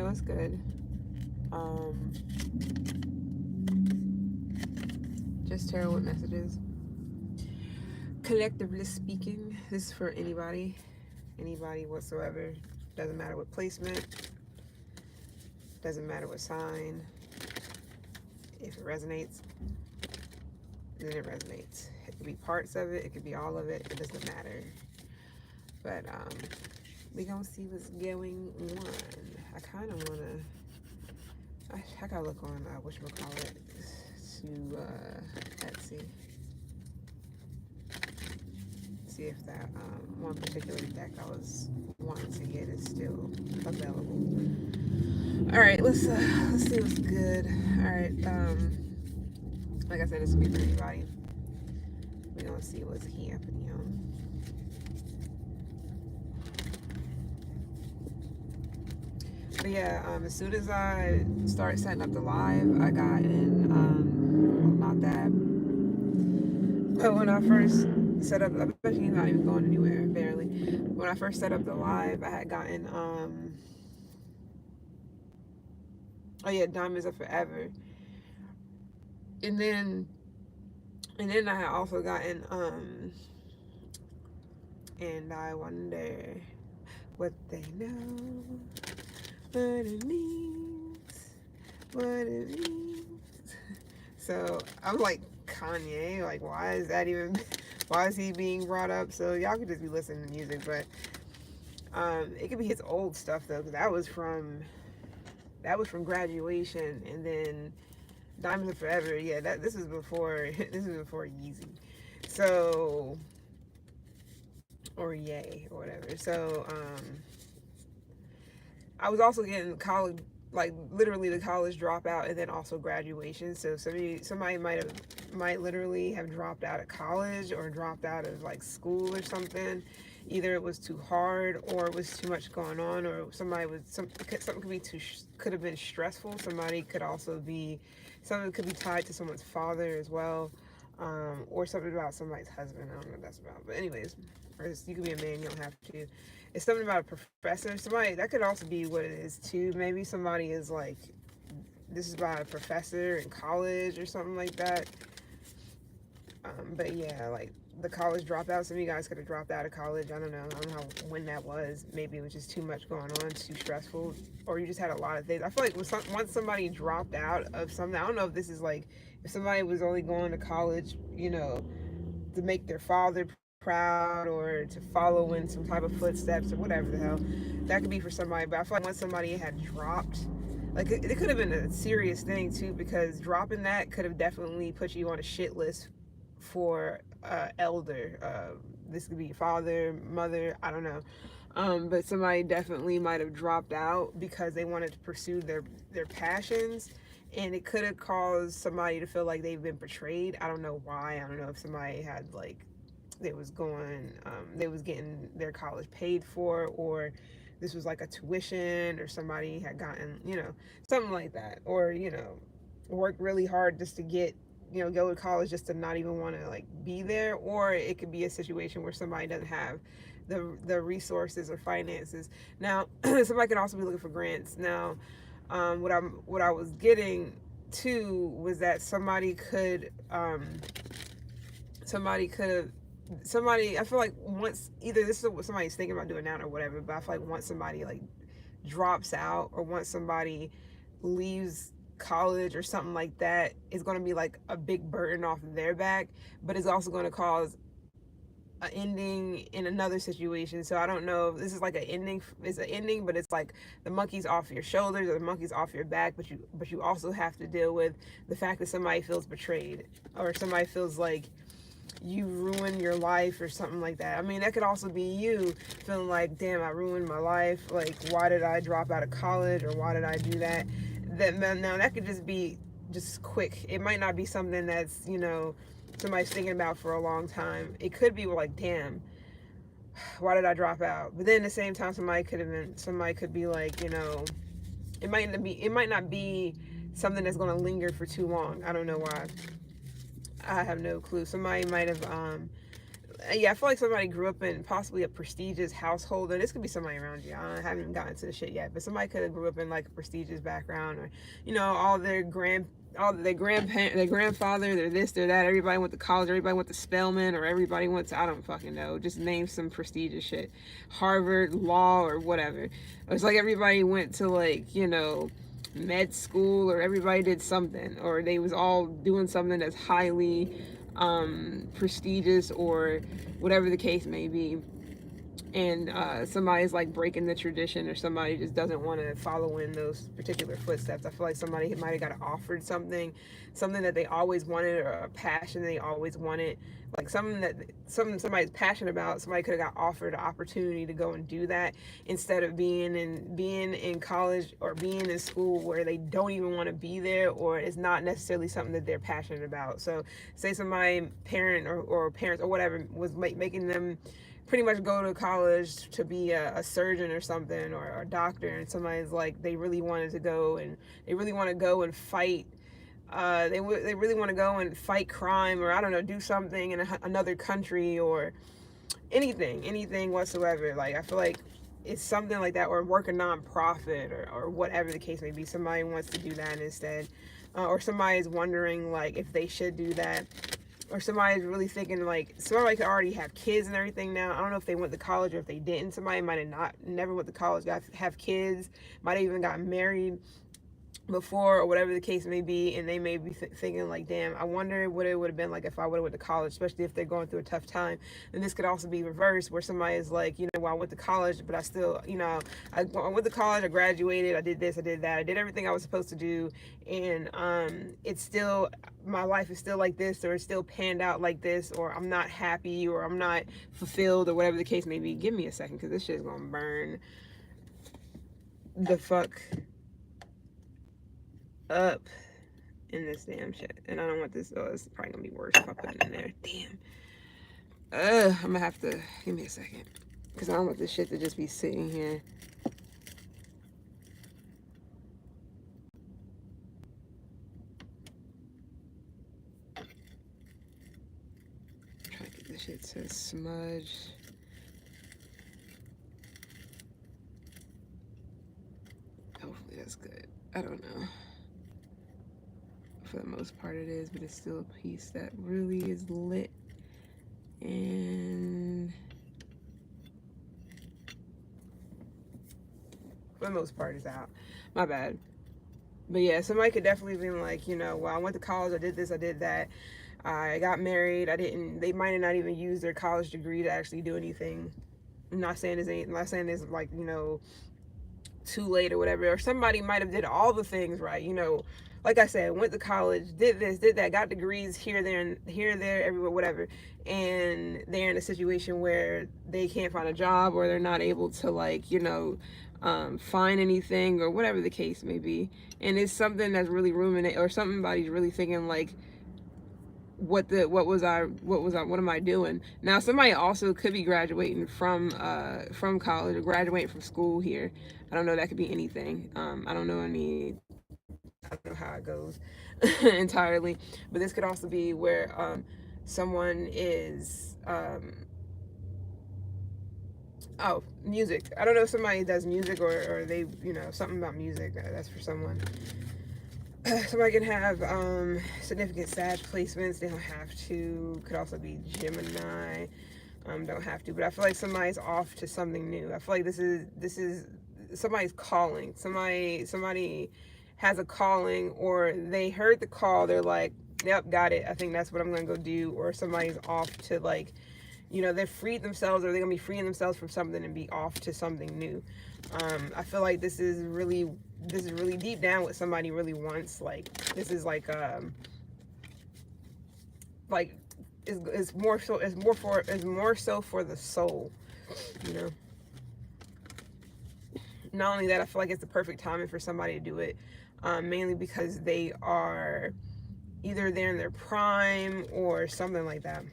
it's good. Um, just tarot with messages. Collectively speaking, this is for anybody whatsoever. Doesn't matter what placement, doesn't matter what sign. If it resonates, then it resonates. It could be parts of it, it could be all of it, it doesn't matter. But we gonna see what's going on. I kind of wanna. I gotta look on whatchamacallit to Etsy. See if that one particular deck I was wanting to get is still available. All right, let's see what's good. All right, like I said, this will be for anybody. We're gonna see what's happening. But yeah, as soon as I started setting up the live, I got in, well, not that, but when I first set up, I bet you're not even going anywhere, barely. When I first set up the live, I had gotten, oh yeah, Diamonds Are Forever. And then I had also gotten, and I wonder what they know, what it means, what it means. So I'm like, Kanye, like, why is he being brought up? So y'all could just be listening to music, but it could be his old stuff though, because that was from graduation, and then Diamonds Are Forever. Yeah, this is before Yeezy. So, or Yay or whatever. So I was also getting college, like literally the college dropout, and then also graduation. So somebody might literally have dropped out of college or dropped out of like school or something. Either it was too hard, or it was too much going on, or something could have been stressful. Something could be tied to someone's father as well, or something about somebody's husband. I don't know what that's about, but anyways, or you could be a man, you don't have to. It's something about a professor. Somebody that could also be what it is too. Maybe somebody is like, this is about a professor in college or something like that. But yeah, like the college dropout. Some of you guys could have dropped out of college. I don't know when that was. Maybe it was just too much going on, too stressful, or you just had a lot of things. I feel like once somebody dropped out of something, I don't know if this is like, if somebody was only going to college, to make their father proud or to follow in some type of footsteps or whatever the hell. That could be for somebody, but I feel like once somebody had dropped, like it could have been a serious thing too, because dropping that could have definitely put you on a shit list for elder. This could be father, mother, I don't know. But somebody definitely might have dropped out because they wanted to pursue their passions, and it could have caused somebody to feel like they've been betrayed. I don't know why. I don't know if somebody had like, they was getting their college paid for, or this was like a tuition, or somebody had gotten, something like that, or, worked really hard just to get, go to college just to not even want to like be there. Or it could be a situation where somebody doesn't have the resources or finances. Now, somebody could also be looking for grants. Now, what I was getting to was that somebody I feel like once, either this is what somebody's thinking about doing now or whatever, but I feel like once somebody like drops out, or once somebody leaves college or something like that, it's going to be like a big burden off of their back, but it's also going to cause an ending in another situation. So I don't know if this is like it's an ending, but it's like the monkey's off your shoulders or the monkey's off your back, but you also have to deal with the fact that somebody feels betrayed, or somebody feels like you ruined your life or something like that. I mean, that could also be you feeling like, damn, I ruined my life. Like, why did I drop out of college, or why did I do that? Now that could just be just quick. It might not be something that's, somebody's thinking about for a long time. It could be like, damn, why did I drop out? But then at the same time, somebody could be like, it might not be something that's going to linger for too long. I don't know why. I have no clue. Somebody might have yeah, I feel like somebody grew up in possibly a prestigious household, or this could be somebody around you. I haven't even gotten to the shit yet, but somebody could have grew up in like a prestigious background, or all their grandparent, their grandfather, their this, their that. Everybody went to college. Everybody went to Spelman, or everybody went to, I don't fucking know. Just name some prestigious shit, Harvard, law, or whatever. It's like everybody went to like, med school, or everybody did something, or they was all doing something that's highly prestigious, or whatever the case may be. And somebody's like breaking the tradition, or somebody just doesn't want to follow in those particular footsteps. I feel like somebody might have got offered something that they always wanted, or a passion they always wanted, like somebody's passionate about. Somebody could have got offered an opportunity to go and do that, instead of being in college or being in school where they don't even want to be there, or it's not necessarily something that they're passionate about. So say somebody parent or parents or whatever was making them pretty much go to college to be a surgeon or something, or a doctor, and somebody's like, they really wanted to go, and they really want to go and fight, they really want to go and fight crime, or I don't know, do something in another country, or anything whatsoever. Like, I feel like it's something like that, or work a nonprofit, or whatever the case may be. Somebody wants to do that instead, or somebody's wondering like if they should do that, or somebody's really thinking like, somebody could already have kids and everything now. I don't know if they went to college or if they didn't. Somebody might have never went to college, have kids, might have even got married before, or whatever the case may be, and they may be thinking like, damn, I wonder what it would have been like if I would have went to college, especially if they're going through a tough time. And this could also be reversed, where somebody is like, well, I went to college, but I still, I went to college, I graduated, I did this, I did that, I did everything I was supposed to do, and it's still, my life is still like this, or it's still panned out like this, or I'm not happy, or I'm not fulfilled, or whatever the case may be. Give me a second, because this shit is gonna burn the fuck up in this damn shit, and I don't want this. Oh, it's probably gonna be worse if I put it in there. Damn. I'm gonna have to, give me a second, because I don't want this shit to just be sitting here. Try to get this shit to smudge. Hopefully that's good. I don't know. For the most part it is, but it's still a piece that really is lit, and for the most part it's out. My bad. But yeah, somebody could definitely be like, well, I went to college, I did this, I did that, I got married, they might have not even used their college degree to actually do anything. I'm not saying it's like, too late or whatever, or somebody might have did all the things right, like I said, went to college, did this, did that, got degrees here, there, everywhere, whatever, and they're in a situation where they can't find a job, or they're not able to, like, find anything, or whatever the case may be, and it's something that's really ruminating, or somebody's really thinking like, what am I doing now? Somebody also could be graduating from college, or graduating from school here. I don't know, that could be anything. I don't know how it goes entirely, but this could also be where someone is music. I don't know if somebody does music, or they, something about music, that's for someone. Somebody can have significant Sag placements. They don't have to. Could also be Gemini. Don't have to. But I feel like somebody's off to something new. I feel like this is somebody's calling. Somebody has a calling, or they heard the call. They're like, yep, got it. I think that's what I'm gonna go do. Or somebody's off to, like, they've freed themselves, or they're gonna be freeing themselves from something and be off to something new. I feel like this is really deep down what somebody really wants. Like, this is like it's more so for the soul, Not only that, I feel like it's the perfect timing for somebody to do it, mainly because they are either they're in their prime or something like that.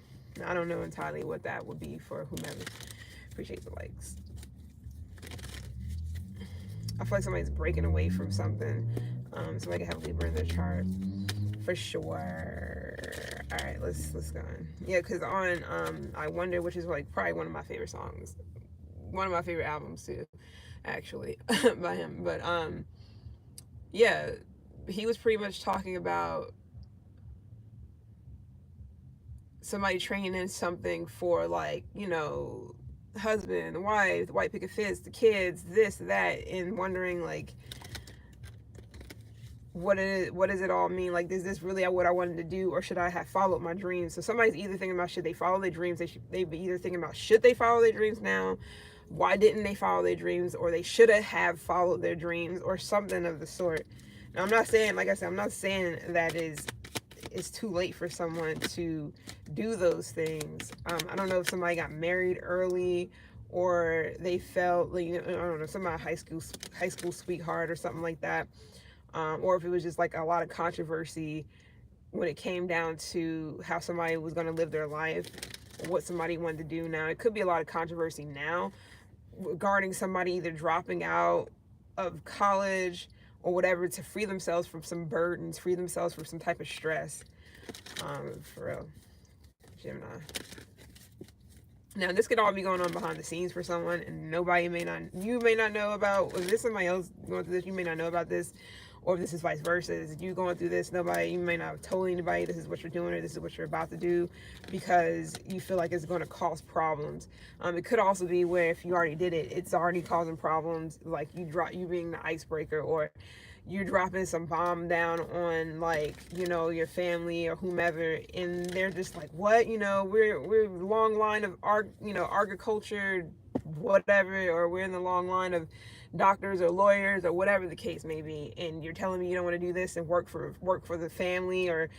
I don't know entirely what that would be for whomever. Appreciate the likes. I feel like somebody's breaking away from something. Somebody can have Libra in their chart. For sure. All right, let's go on. Yeah, because on I Wonder, which is like probably one of my favorite songs, one of my favorite albums too, actually, by him. But yeah, he was pretty much talking about somebody training in something for, like, husband, wife, the white picket fence, the kids, this, that, and wondering like what does it all mean? Like, is this really what I wanted to do, or should I have followed my dreams? So somebody's either thinking about, should they follow their dreams? They be either thinking about, should they follow their dreams now? Why didn't they follow their dreams? Or they should have followed their dreams, or something of the sort. Now, I'm not saying, like I said, I'm not saying that it's too late for someone to do those things. I don't know if somebody got married early, or they felt like, I don't know, somebody high school sweetheart or something like that. Or if it was just like a lot of controversy when it came down to how somebody was going to live their life, what somebody wanted to do now. It could be a lot of controversy now regarding somebody either dropping out of college or whatever to free themselves from some burdens, free themselves from some type of stress. For real, Gemini. Now, this could all be going on behind the scenes for someone, and you may not know about, if there's somebody else going through this, you may not know about this, or if this is vice versa, is you going through this, you may not have told anybody this is what you're doing, or this is what you're about to do, because you feel like it's going to cause problems. It could also be where if you already did it, it's already causing problems, like you being the icebreaker, or you're dropping some bomb down on, like, your family or whomever, and they're just like, what, we're long line of agriculture, whatever, or we're in the long line of doctors or lawyers or whatever the case may be, and you're telling me you don't want to do this and work for the family, or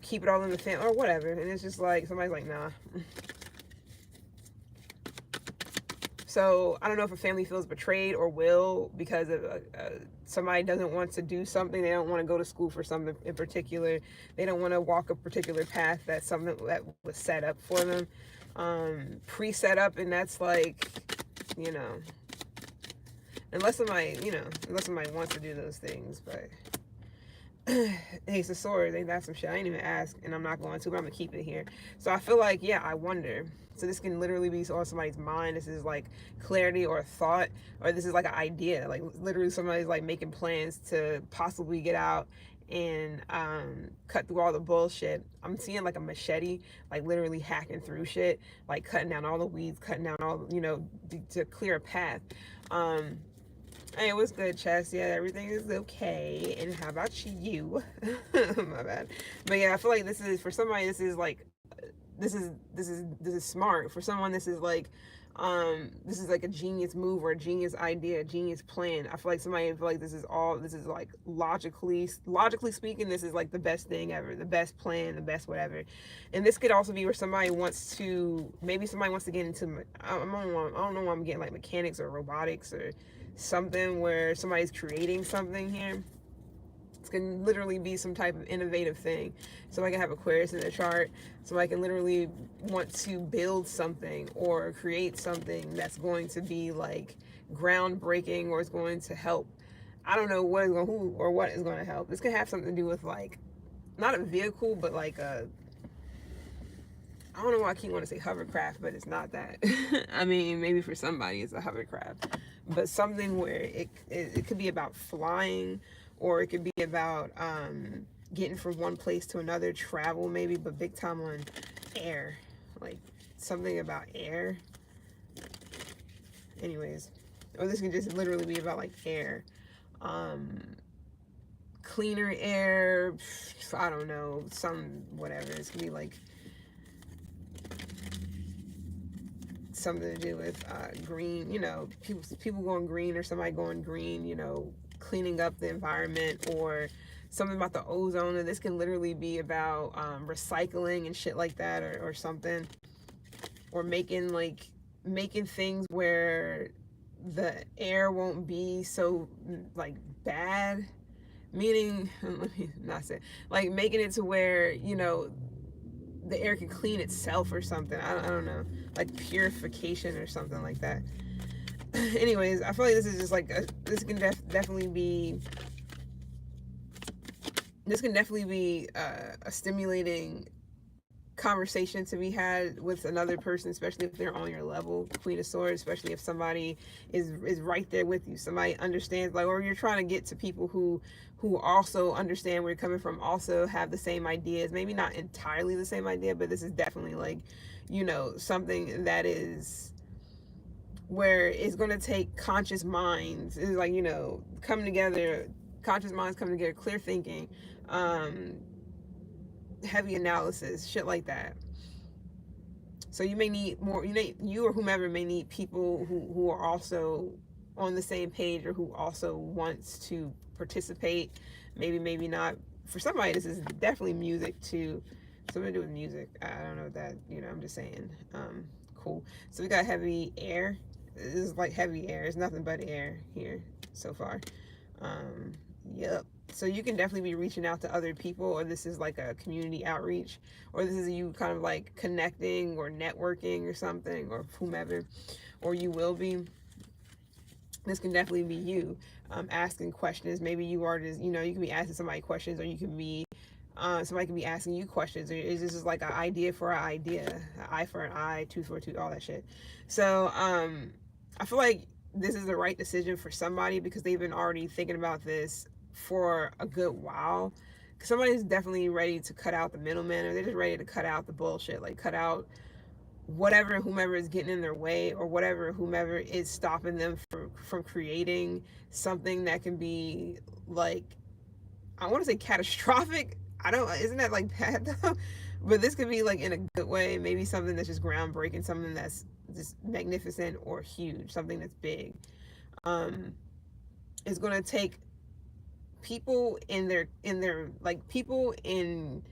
keep it all in the family or whatever, and it's just like somebody's like, nah. So I don't know if a family feels betrayed or will, because of somebody doesn't want to do something. They don't want to go to school for something in particular. They don't want to walk a particular path that's something that was set up for them, pre-set up, and that's like, unless somebody wants to do those things. But Ace of Swords, ain't that some shit? I ain't even ask, and I'm not going to, but I'm gonna keep it here. So I feel like, yeah, I wonder. So this can literally be on somebody's mind. This is like clarity or a thought, or this is like an idea. Like, literally somebody's like making plans to possibly get out and cut through all the bullshit. I'm seeing like a machete, like literally hacking through shit, like cutting down all the weeds, cutting down all, to clear a path. Hey, what's good, Chess? Yeah, everything is okay. And how about you? My bad. But yeah, I feel like this is, for somebody, this is like, this is smart. For someone, this is like a genius move, or a genius idea, a genius plan. I feel like this is like logically speaking, this is like the best thing ever, the best plan, the best whatever. And this could also be where somebody wants to get into, I don't know why I'm getting like mechanics or robotics or something, where somebody's creating something here. It can literally be some type of innovative thing. Somebody can have Aquarius in their chart. Somebody can literally want to build something or create something that's going to be like groundbreaking, or is going to help. I don't know who or what is going to help. This could have something to do with, like, not a vehicle, but like a, I don't know why I keep wanting to say hovercraft, but it's not that. I mean, maybe for somebody it's a hovercraft, but something where it could be about flying, or it could be about getting from one place to another, travel maybe, but big time on air, like something about air. Anyways, or this can just literally be about like air, cleaner air, I don't know, some whatever. This can be like something to do with green, people going green, or somebody going green, cleaning up the environment, or something about the ozone. And this can literally be about recycling and shit like that, or something, or making things where the air won't be so like bad, meaning let me not say, like making it to where the air can clean itself or something. I don't know, like purification or something like that. Anyways, I feel like this is just like this can definitely be a stimulating conversation to be had with another person, especially if they're on your level. Queen of Swords, especially if somebody is right there with you, somebody understands, like, or you're trying to get to people who also understand where you're coming from, also have the same ideas, maybe not entirely the same idea, but this is definitely like, you know, something that is where it's going to take conscious minds. It's like, you know, coming together, conscious minds coming together, clear thinking, um heavy analysis, shit like that. So you may need more, you or whomever may need people who are also on the same page, or who also wants to participate. Maybe not. For somebody, this is definitely music too. Something to do with music. I don't know what that, you know, I'm just saying. Cool. So we got heavy air. This is like heavy air. It's nothing but air here so far. Yep. So you can definitely be reaching out to other people, or this is like a community outreach, or this is you kind of like connecting or networking or something, or whomever, or you will be. This can definitely be you, asking questions. Maybe you are just, you know, you can be asking somebody questions, or you can be, somebody can be asking you questions. Or is this just like an idea for an idea, an eye for an eye, tooth for a tooth, all that shit. So I feel like this is the right decision for somebody, because they've been already thinking about this for a good while. Somebody's definitely ready to cut out the middleman, or they're just ready to cut out the bullshit, like cut out whatever, whomever is getting in their way, or whatever, whomever is stopping them from creating something that can be like, I want to say catastrophic. I don't, isn't that like bad though? But this could be like in a good way, maybe something that's just groundbreaking, something that's just magnificent or huge, something that's big. It's going to take people in their like people in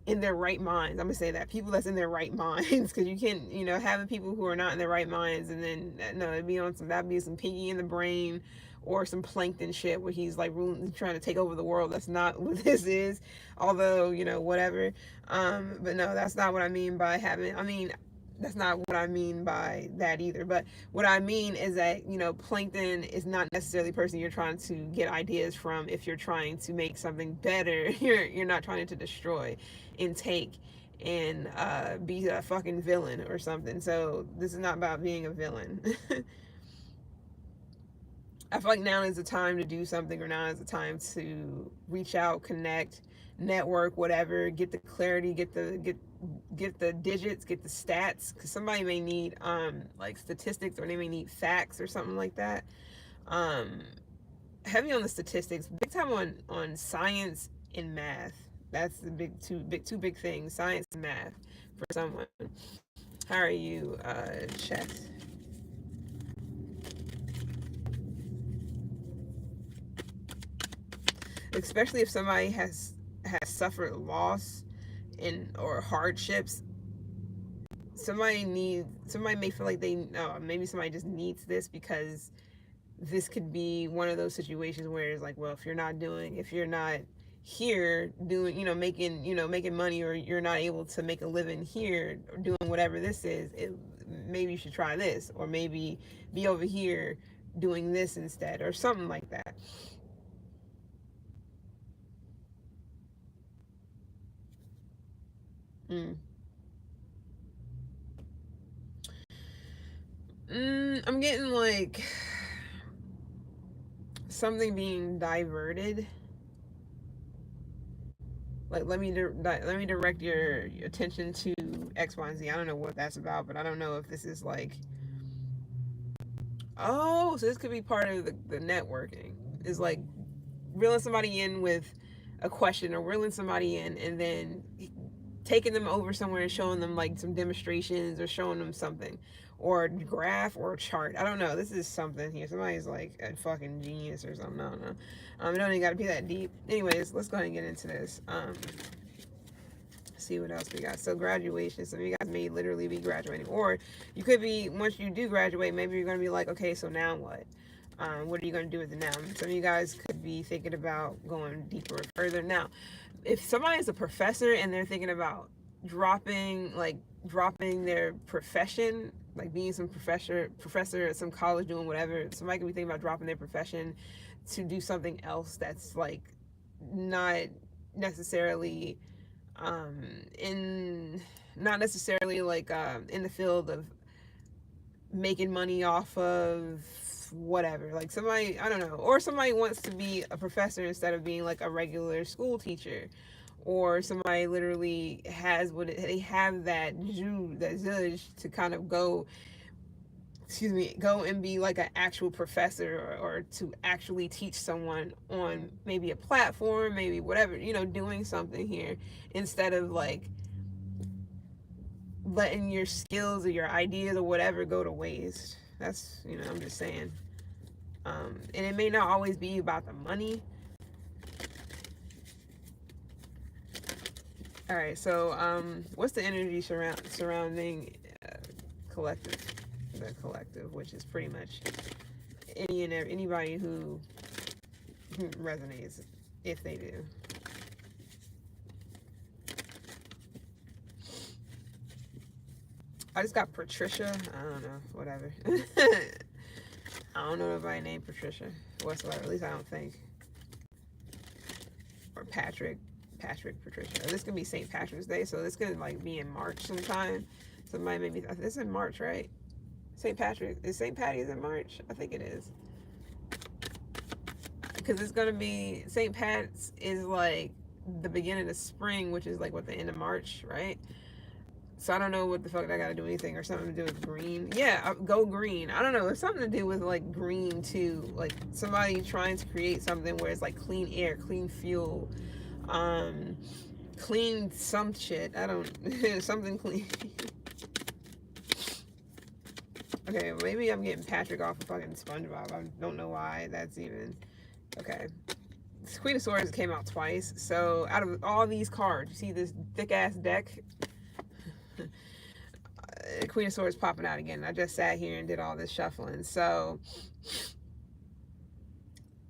their right minds. I'm gonna say that, people that's in their right minds, because you can't, you know, having people who are not in their right minds, and then no, it'd be on some, that'd be some piggy in the brain, or some plankton shit where he's like ruling, trying to take over the world. That's not what this is, although, you know, whatever. But no, that's not what I mean by having, I mean, that's not what I mean by that either. But what I mean is that, you know, plankton is not necessarily the person you're trying to get ideas from. If you're trying to make something better, you're not trying to destroy and take and be a fucking villain or something. So this is not about being a villain. I feel like now is the time to do something, or now is the time to reach out, connect, network, whatever, get the clarity, get the digits, get the stats, because somebody may need like statistics, or they may need facts or something like that. Heavy on the statistics, big time on science and math. That's the two big things, science and math for someone. How are you, chess? Especially if somebody has suffered loss and or hardships. Somebody may feel like they, maybe somebody just needs this, because this could be one of those situations where it's like, well, if you're not here doing, making money, or you're not able to make a living here, or doing whatever this is, maybe you should try this, or maybe be over here doing this instead, or something like that. I'm getting like something being diverted. Like, let me direct your attention to X, Y, and Z. I don't know what that's about, but I don't know if this is like, oh, so this could be part of the networking. Is like reeling somebody in with a question, or reeling somebody in and then taking them over somewhere and showing them like some demonstrations, or showing them something, or a graph or a chart. I don't know. This is something here. Somebody's like a fucking genius or something. I don't know. It don't even got to be that deep. Anyways, let's go ahead and get into this. See what else we got. So graduation. Some of you guys may literally be graduating, or you could be, once you do graduate, maybe you're going to be like, okay, so now what? What are you going to do with it now? Some of you guys could be thinking about going deeper or further. Now, if somebody is a professor and they're thinking about dropping their profession, like being some professor at some college, doing whatever, somebody could be thinking about dropping their profession to do something else that's like not necessarily in not necessarily like in the field of making money off of whatever, like somebody, I don't know, or somebody wants to be a professor instead of being like a regular school teacher, or somebody literally has they have that zhuzh to kind of go, excuse me, go and be like an actual professor, or to actually teach someone on maybe a platform, maybe whatever, doing something here, instead of like letting your skills or your ideas or whatever go to waste. That's, I'm just saying. And it may not always be about the money. All right, so what's the energy surrounding collective? The collective, which is pretty much anybody who resonates, if they do. I just got Patricia. I don't know, whatever. I don't know nobody named Patricia whatsoever. At least I don't think. Or Patrick, Patricia. This could be St. Patrick's Day, so this could like be in March sometime. Somebody maybe this is in March, right? St. Patrick, is St. Patty's in March? I think it is. Because it's gonna be St. Pat's is like the beginning of spring, which is like what, the end of March, right? So I don't know what the fuck that got to do anything, or something to do with green. Yeah, go green. I don't know. It's something to do with like green too. Like somebody trying to create something where it's like clean air, clean fuel, clean some shit. I don't something clean. Okay, maybe I'm getting Patrick off of fucking SpongeBob. I don't know why that's even okay. Queen of Swords came out twice. So out of all these cards, you see this thick ass deck. Queen of Swords popping out again. I just sat here and did all this shuffling. So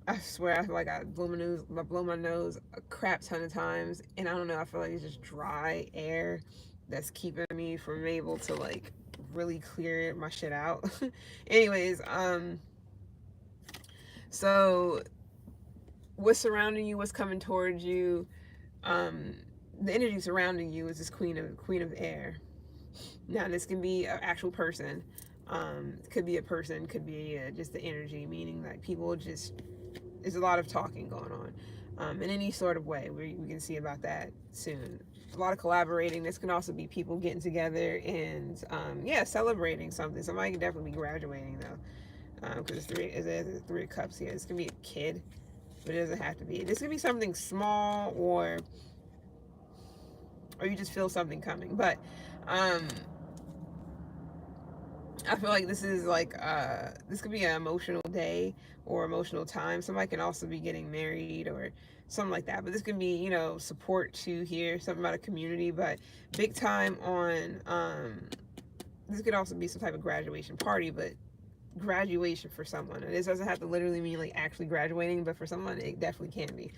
I swear I feel like I blow my nose a crap ton of times, and I don't know, I feel like it's just dry air that's keeping me from able to like really clear my shit out. Anyways, so what's surrounding you, what's coming towards you, the energy surrounding you is this Queen of Air. Now this can be an actual person, could be a person, could be just the energy, meaning like people just, there's a lot of talking going on, in any sort of way. We can see about that soon. A lot of collaborating. This can also be people getting together and yeah, celebrating something. Somebody can definitely be graduating though, because it's three of cups here. This can be a kid, but it doesn't have to be. This could be something small, or you just feel something coming. But I feel like this is like this could be an emotional day or emotional time. Somebody can also be getting married or something like that. But this could be, support to hear something about a community. But big time on this could also be some type of graduation party, but graduation for someone. And this doesn't have to literally mean like actually graduating, but for someone it definitely can be.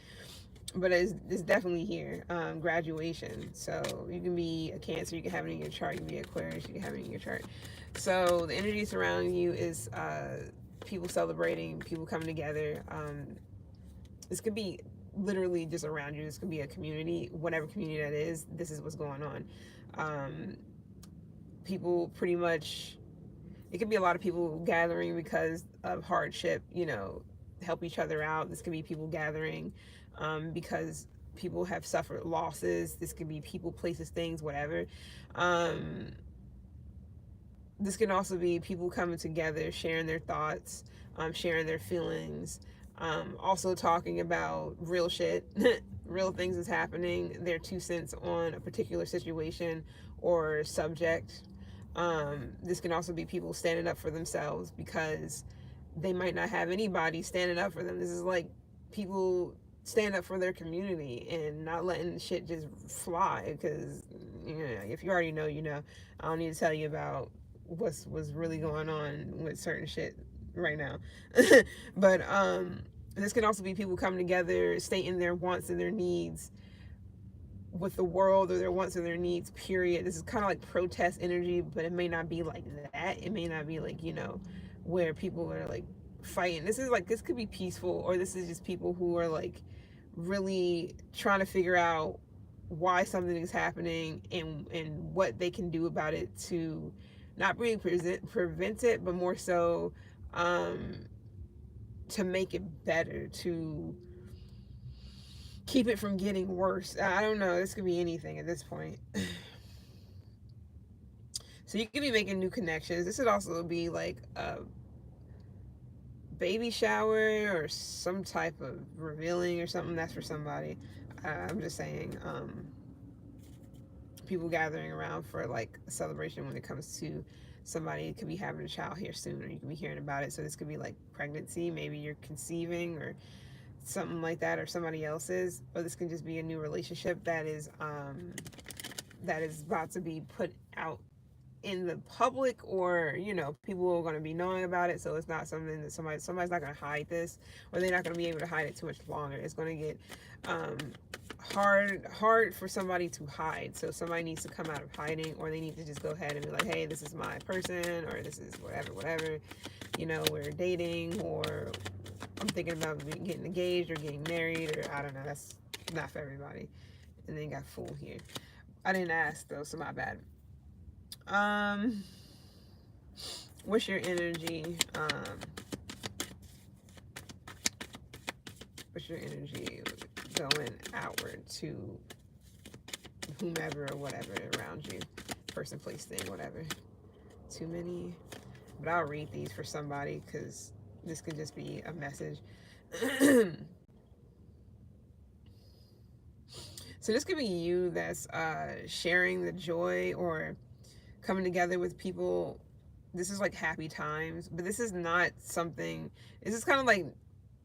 But it's definitely here, graduation. So you can be a Cancer, you can have it in your chart. You can be Aquarius, you can have it in your chart. So the energy surrounding you is people celebrating, people coming together. This could be literally just around you. This could be a community, whatever community that is. This is what's going on. People pretty much, it could be a lot of people gathering because of hardship, help each other out. This could be people gathering because people have suffered losses. This could be people, places, things, whatever. This can also be people coming together, sharing their thoughts, sharing their feelings, also talking about real shit, real things is happening, their 2 cents on a particular situation or subject. This can also be people standing up for themselves because they might not have anybody standing up for them. This is like people stand up for their community and not letting shit just fly, because if you already know, I don't need to tell you about what's really going on with certain shit right now. But this can also be people coming together, stating their wants and their needs with the world, or their wants and their needs, period. This is kind of like protest energy, but it may not be like that. It may not be like, where people are like fighting. This could be peaceful, or this is just people who are like really trying to figure out why something is happening and what they can do about it to not really prevent it, but more so um, to make it better, to keep it from getting worse. I don't know. This could be anything at this point. So you could be making new connections. This could also be like a baby shower or some type of revealing or something. That's for somebody. I'm just saying. People gathering around for like a celebration when it comes to somebody could be having a child here soon, or you could be hearing about it. So this could be like pregnancy. Maybe you're conceiving or something like that, or somebody else's. Or this can just be a new relationship that is about to be put out in the public, or people are going to be knowing about it. So it's not something that somebody's not going to hide this, or they're not going to be able to hide it too much longer. It's going to get hard for somebody to hide. So somebody needs to come out of hiding, or they need to just go ahead and be like, hey, this is my person, or this is whatever, we're dating, or I'm thinking about getting engaged or getting married, or I don't know. That's not for everybody. And then got fool here. I didn't ask though, so my bad. What's your energy? What's your energy going outward to whomever or whatever around you? Person, place, thing, whatever. Too many. But I'll read these for somebody because this could just be a message. So this could be you that's sharing the joy or coming together with people. This is like happy times, but this is not something, this is kind of like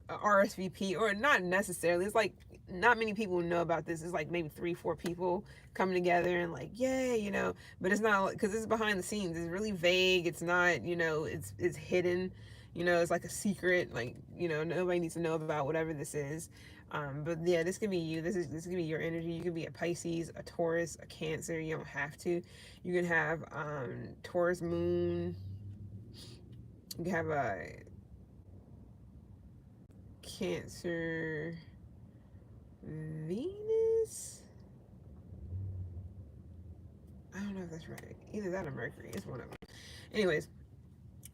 a RSVP, or not necessarily. It's like not many people know about this. It's like maybe 3-4 people coming together and like, yay, but it's not, because it's behind the scenes. It's really vague. It's not, it's hidden, it's like a secret, like, nobody needs to know about whatever this is. But yeah, this could be you. This could be your energy. You could be a Pisces, a Taurus, a Cancer. You don't have to. You can have Taurus moon. You can have a Cancer Venus. I don't know if that's right. Either that or Mercury. It's one of them. Anyways,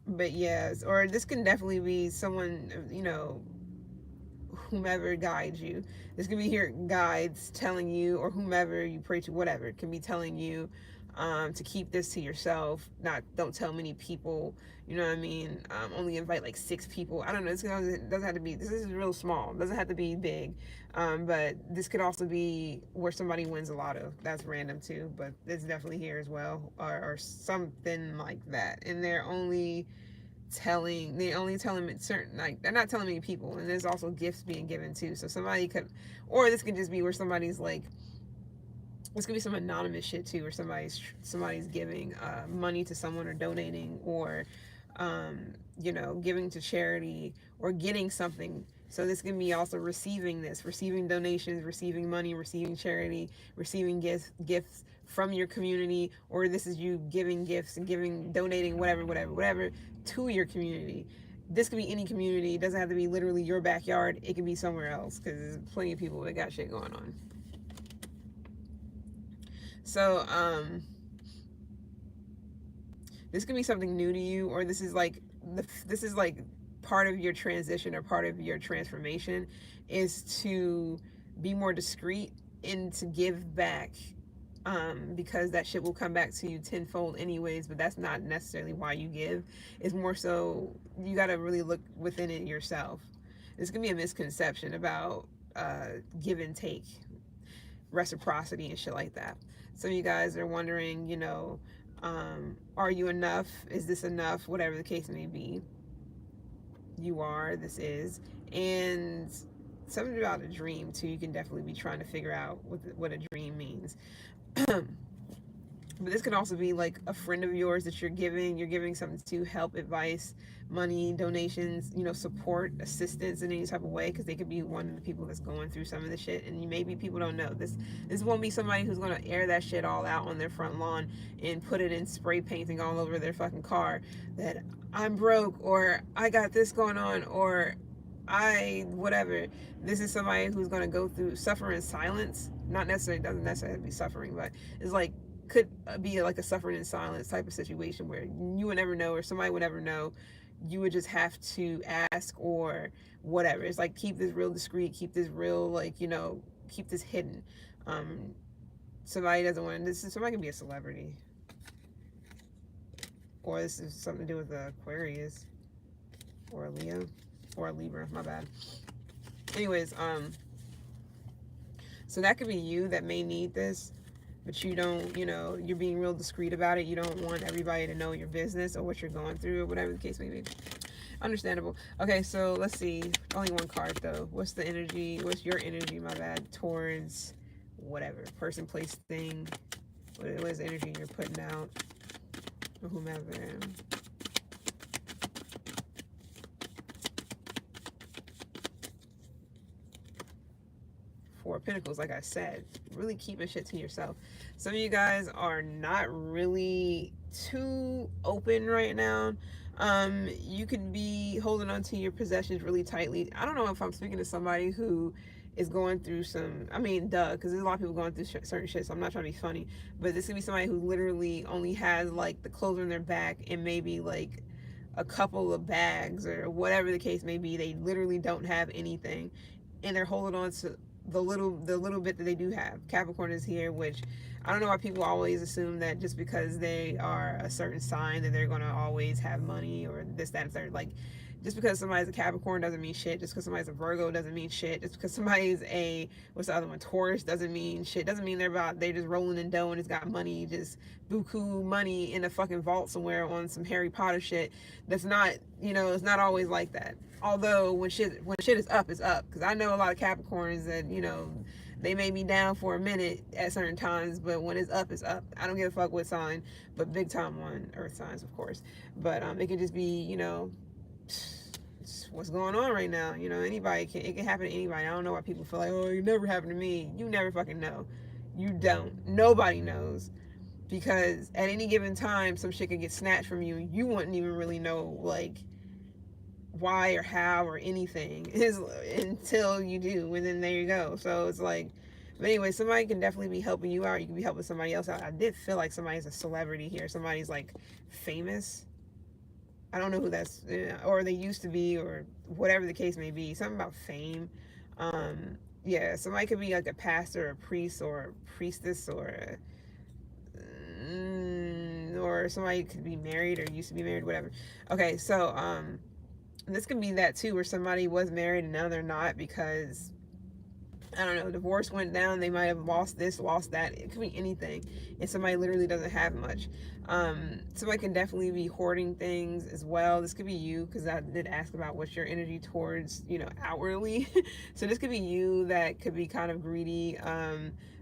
but yes, or this can definitely be someone, whomever guides you. This can be your guides telling you, or whomever you pray to, whatever. It can be telling you to keep this to yourself. Don't tell many people. You know what I mean? Only invite like 6 people. I don't know. It doesn't have to be. This is real small. It doesn't have to be big. But this could also be where somebody wins a lotto. That's random too. But it's definitely here as well, or something like that. And they're only telling certain, like, they're not telling many people. And there's also gifts being given too. So somebody could, or this could just be where somebody's like, this could be some anonymous shit too, where somebody's giving money to someone, or donating, or giving to charity, or getting something. So this can be also receiving donations, receiving money, receiving charity, receiving gifts from your community, or this is you giving gifts and donating whatever to your community. This could be any community. It doesn't have to be literally your backyard. It can be somewhere else, because there's plenty of people that got shit going on. So this could be something new to you, or this is like part of your transition, or part of your transformation, is to be more discreet and to give back, because that shit will come back to you tenfold anyways. But that's not necessarily why you give. It's more so you got to really look within it yourself. This can be a misconception about give and take, reciprocity and shit like that. Some of you guys are wondering, are you enough? Is this enough? Whatever the case may be, you are. This is. And something about a dream too. You can definitely be trying to figure out what a dream means. But this can also be like a friend of yours that you're giving something to, help, advice, money, donations, support, assistance in any type of way, because they could be one of the people that's going through some of the shit, and maybe people don't know this. This won't be somebody who's going to air that shit all out on their front lawn and put it in spray painting all over their fucking car that I'm broke, or I got this going on, or whatever. This is somebody who's going to go through suffer in silence. Not necessarily, doesn't necessarily be suffering, but it's like, could be like a suffering in silence type of situation where you would never know, or somebody would never know. You would just have to ask or whatever. It's like, keep this real discreet, keep this real, like, keep this hidden. Um, Somebody doesn't want this. Somebody can be a celebrity, or this is something to do with the Aquarius, or a Leo, or a Libra. My bad. Anyways, so that could be you that may need this, but you don't, you're being real discreet about it. You don't want everybody to know your business or what you're going through or whatever the case may be. Understandable. Okay, so let's see. Only one card though. What's the energy? What's your energy, my bad, towards whatever person, place, thing? What is the energy you're putting out, or whomever? Four of Pentacles, like I said, really keeping shit to yourself. Some of you guys are not really too open right now. You could be holding on to your possessions really tightly. I don't know if I'm speaking to somebody who is going through some, I mean, duh, because there's a lot of people going through certain shit, so I'm not trying to be funny, but this could be somebody who literally only has like the clothes on their back and maybe like a couple of bags or whatever the case may be. They literally don't have anything, and they're holding on to the little bit that they do have. Capricorn is here, which I don't know why people always assume that just because they are a certain sign that they're going to always have money or this, that, and third. Like, just because somebody's a Capricorn doesn't mean shit. Just because somebody's a Virgo doesn't mean shit. Just because somebody's a, what's the other one, Taurus, doesn't mean shit. Doesn't mean they're just rolling in dough and it's got money, just buku money in a fucking vault somewhere on some Harry Potter shit. That's not, it's not always like that. Although when shit is up, it's up. Because I know a lot of Capricorns that, they may be down for a minute at certain times, but when it's up, it's up. I don't give a fuck what sign, but big time on earth signs, of course. But it can just be, what's going on right now. It can happen to anybody. I don't know why people feel like, oh, it never happened to me. You never fucking know. You don't. Nobody knows. Because at any given time, some shit could get snatched from you. You wouldn't even really know, like, why or how or anything is until you do, and then there you go. So it's like, but anyway, somebody can definitely be helping you out. You can be helping somebody else out. I did feel like somebody's a celebrity here. Somebody's like famous. I don't know who that's, or they used to be, or whatever the case may be. Something about fame. Yeah, somebody could be like a pastor, or a priest, or a priestess, or somebody could be married or used to be married, whatever. Okay, so this could be that too, where somebody was married and now they're not because, I don't know, divorce went down. They might have lost this, lost that. It could be anything. And somebody literally doesn't have much. Somebody can definitely be hoarding things as well. This could be you, because I did ask about what's your energy towards, outwardly. So this could be you that could be kind of greedy.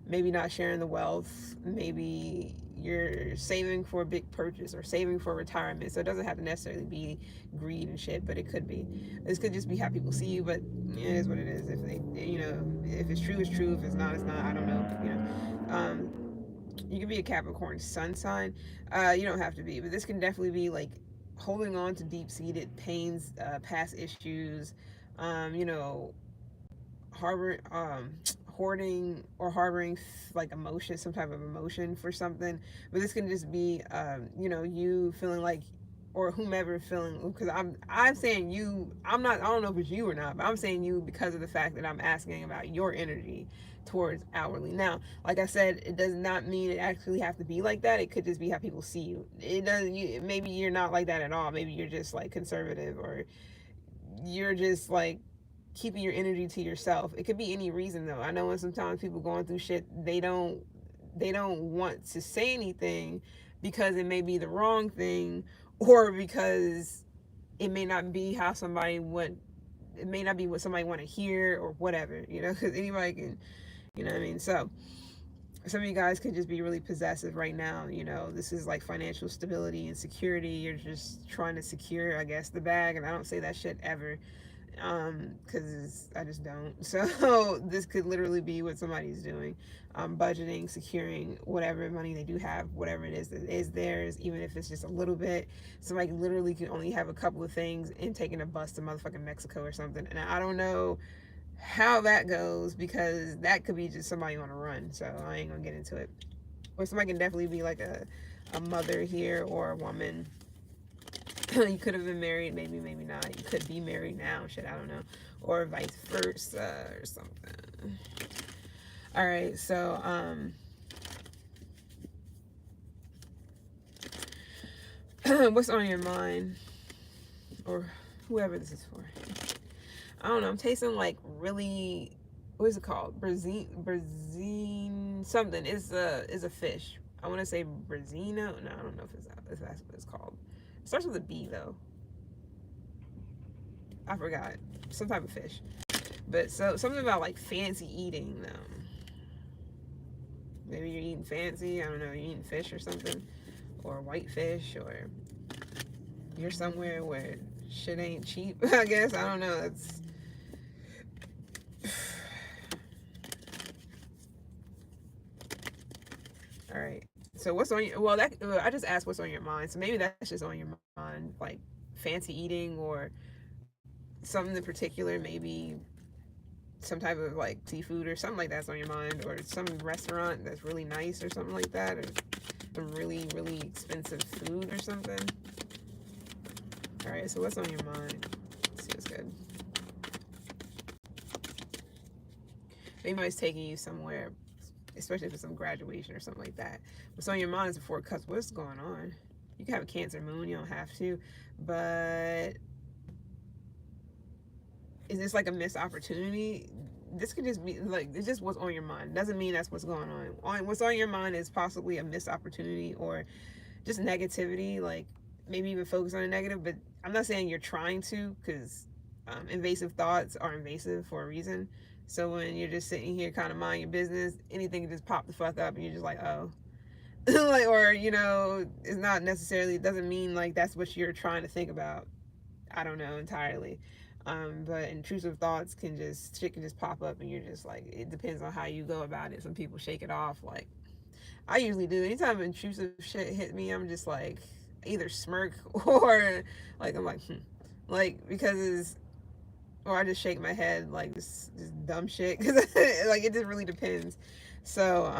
Maybe not sharing the wealth. Maybe you're saving for a big purchase or saving for retirement. So it doesn't have to necessarily be greed and shit, but it could be. This could just be how people see you, but it is what it is. If they, if it's true, it's true. If it's not, it's not. I don't know. You can be a Capricorn sun sign. You don't have to be, but this can definitely be like holding on to deep-seated pains, past issues, hoarding or harboring like emotion, some type of emotion for something. But this can just be, you feeling like, or whomever feeling, because I'm saying you, I don't know if it's you or not, but I'm saying you because of the fact that I'm asking about your energy towards outwardly. Now, like I said, it does not mean it actually have to be like that. It could just be how people see you. It doesn't, maybe you're not like that at all. Maybe you're just like conservative, or you're just like keeping your energy to yourself. It could be any reason though. I know when sometimes people going through shit, they don't want to say anything because it may be the wrong thing, or because it may not be how somebody would, it may not be what somebody want to hear or whatever, because anybody can, what I mean? So some of you guys could just be really possessive right now. This is like financial stability and security. You're just trying to secure, I guess, the bag. And I don't say that shit ever. because I just don't. So this could literally be what somebody's doing, budgeting, securing whatever money they do have, whatever it is that is theirs, even if it's just a little bit. Somebody literally can only have a couple of things and taking a bus to motherfucking Mexico or something, and I don't know how that goes, because that could be just somebody on a run, so I ain't gonna get into it. Or somebody can definitely be like a mother here, or a woman. You could have been married, maybe, maybe not. You could be married now, shit, I don't know. Or vice versa, or something. All right, so, what's on your mind? Or whoever this is for. I don't know, I'm tasting like really, what is it called? Brazine something. It's a fish. I want to say Brazino. No, I don't know if that's what it's called. It starts with a B though. I forgot. Some type of fish. But so something about like fancy eating though. Maybe you're eating fancy. I don't know. You're eating fish or something, or white fish, or you're somewhere where shit ain't cheap. I guess I don't know. It's all right. So what's on your, well, that, I just asked what's on your mind. So maybe that's just on your mind, like fancy eating or something in particular, maybe some type of like seafood or something like that's on your mind, or some restaurant that's really nice or something like that, or some really, really expensive food or something. All right, so what's on your mind? Let's see what's good. Maybe it's taking you somewhere, especially for some graduation or something like that. What's on your mind is before it cuts. What's going on? You can have a Cancer moon, you don't have to, but is this like a missed opportunity? This could just be like, it's just what's on your mind. Doesn't mean that's what's going on. What's on your mind is possibly a missed opportunity, or just negativity, like maybe even focus on the negative. But I'm not saying you're trying to, because invasive thoughts are invasive for a reason. So when you're just sitting here kind of mind your business, anything can just pop the fuck up and you're just like, oh. Like, or it's not necessarily, it doesn't mean like that's what you're trying to think about. I don't know entirely. But intrusive thoughts shit can just pop up and you're just like, it depends on how you go about it. Some people shake it off, like I usually do. Anytime intrusive shit hit me, I'm just like either smirk or like I'm like, like, because or I just shake my head like this dumb shit, because like it just really depends. So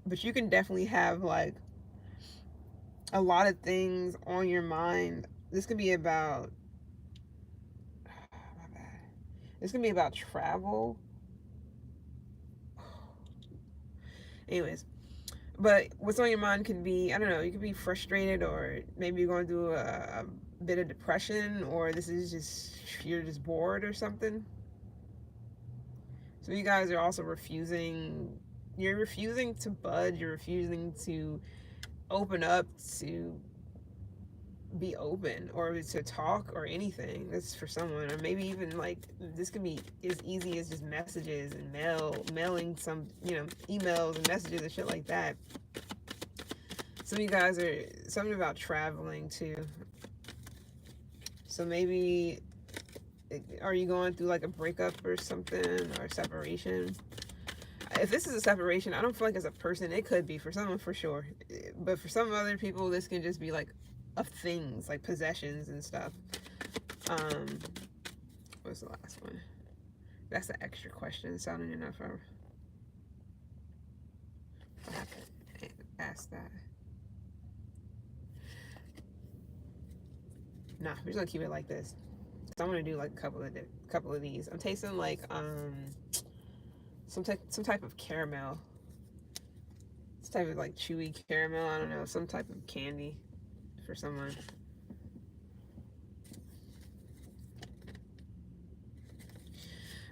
but you can definitely have like a lot of things on your mind. This could be about my bad. This could be about travel. Anyways, but what's on your mind could be, I don't know, you could be frustrated, or maybe you're going through a bit of depression, or this is just, you're just bored or something. So you guys are also you're refusing to budge, you're refusing to open up, to be open, or to talk, or anything. This is for someone. Or maybe even like, this could be as easy as just messages and mailing some, emails and messages and shit like that. Some of you guys are, something about traveling too. So maybe, are you going through like a breakup or something, or a separation? If this is a separation, I don't feel like as a person, it could be for someone for sure, but for some other people, this can just be like of things, like possessions and stuff. What's the last one? That's the extra question, so I don't even know if I have to ask that. Nah, we're just gonna keep it like this. So I'm gonna do like a couple of these. I'm tasting like some type of caramel. Some type of like chewy caramel. I don't know, some type of candy for someone.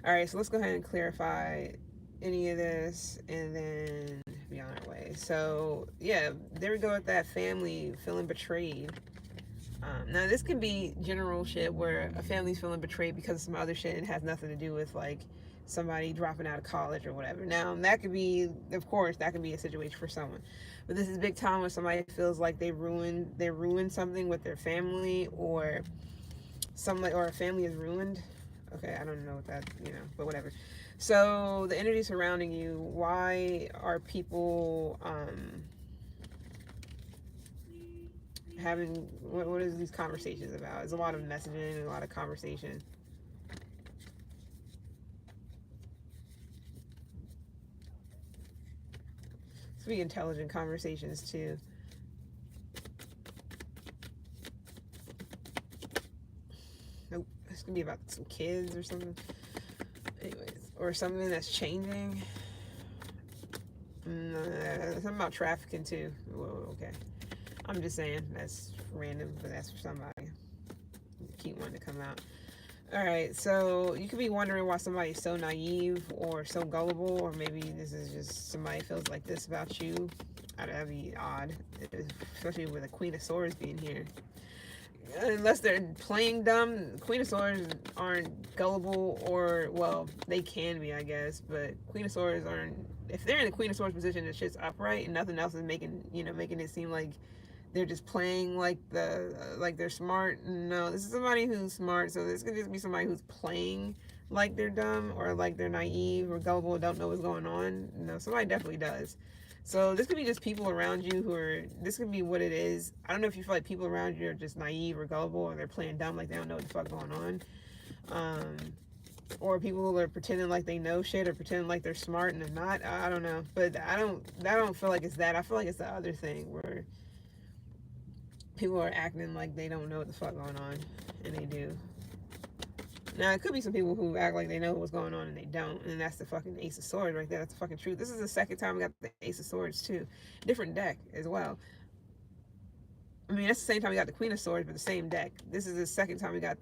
All right, so let's go ahead and clarify any of this and then be on our way. So yeah, there we go with that family feeling betrayed. Now this could be general shit where a family's feeling betrayed because of some other shit and has nothing to do with like somebody dropping out of college or whatever. Now that could be, of course, that could be a situation for someone. But this is big time when somebody feels like they ruined something with their family, or some like, or a family is ruined. Okay, I don't know what that, but whatever. So the energy surrounding you, why are people having, what is these conversations about? There's a lot of messaging and a lot of conversation. It's be intelligent conversations too. Nope, it's gonna be about some kids or something. Anyways, or something that's changing. Something about trafficking too. Whoa, okay. I'm just saying, that's random, but that's for somebody. Keep wanting to come out. Alright, so you could be wondering why somebody's so naive or so gullible, or maybe this is just somebody feels like this about you. That'd be odd, especially with the Queen of Swords being here. Unless they're playing dumb, Queen of Swords aren't gullible, or, well, they can be, I guess, but Queen of Swords aren't, if they're in the Queen of Swords position, it's just upright, and nothing else is making it seem like they're just playing like they're smart. No, this is somebody who's smart, so this could just be somebody who's playing like they're dumb, or like they're naive or gullible and don't know what's going on. No, somebody definitely does. So this could be just people around you who are, this could be what it is. I don't know if you feel like people around you are just naive or gullible, or they're playing dumb like they don't know what the fuck going on. Or people who are pretending like they know shit, or pretending like they're smart and they're not. I don't know. But I don't feel like it's that. I feel like it's the other thing where people are acting like they don't know what the fuck going on, and they do. Now, it could be some people who act like they know what's going on and they don't, and that's the fucking Ace of Swords right there. That's the fucking truth. This is the second time we got the Ace of Swords, too. Different deck as well. I mean, that's the same time we got the Queen of Swords, but the same deck. This is the second time we got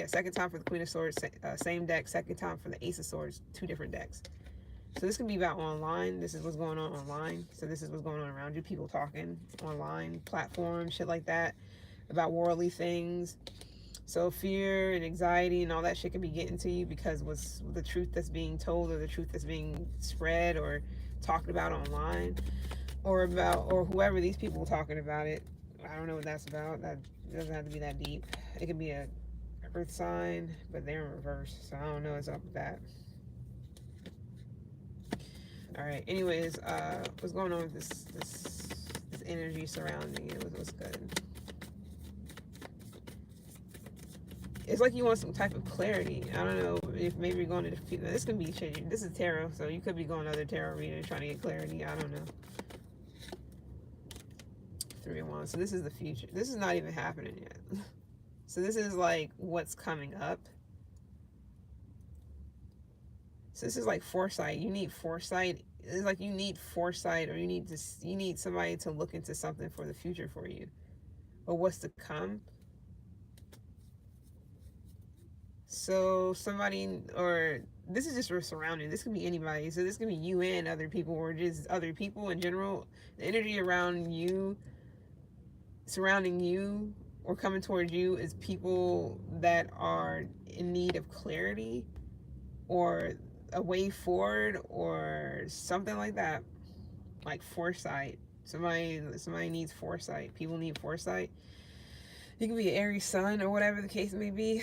second time for the Queen of Swords, same deck. Second time for the Ace of Swords, two different decks. So this could be about online. This is what's going on online. So this is what's going on around you. People talking online, platforms, shit like that, about worldly things. So fear and anxiety and all that shit can be getting to you because what's the truth that's being told, or the truth that's being spread or talked about online, or whoever these people talking about it. I don't know what that's about. That doesn't have to be that deep. It could be a earth sign, but they're in reverse, so I don't know what's up with that. All right. Anyways, what's going on with this energy surrounding you? What's good? It's like you want some type of clarity. I don't know if maybe you're going to defeat. This can be shit. This is tarot, so you could be going to other tarot readers trying to get clarity. I don't know. 3 of Wands. So this is the future. This is not even happening yet. So this is like what's coming up. So this is like foresight. You need foresight. It's like you need foresight, or you need somebody to look into something for the future for you, or what's to come. So somebody, or this is just your surrounding. This could be anybody. So this could be you and other people, or just other people in general. The energy around you, surrounding you, or coming towards you is people that are in need of clarity, or a way forward, or something like that. Like foresight. Somebody needs foresight. People need foresight. You could be an Aries sun, or whatever the case may be.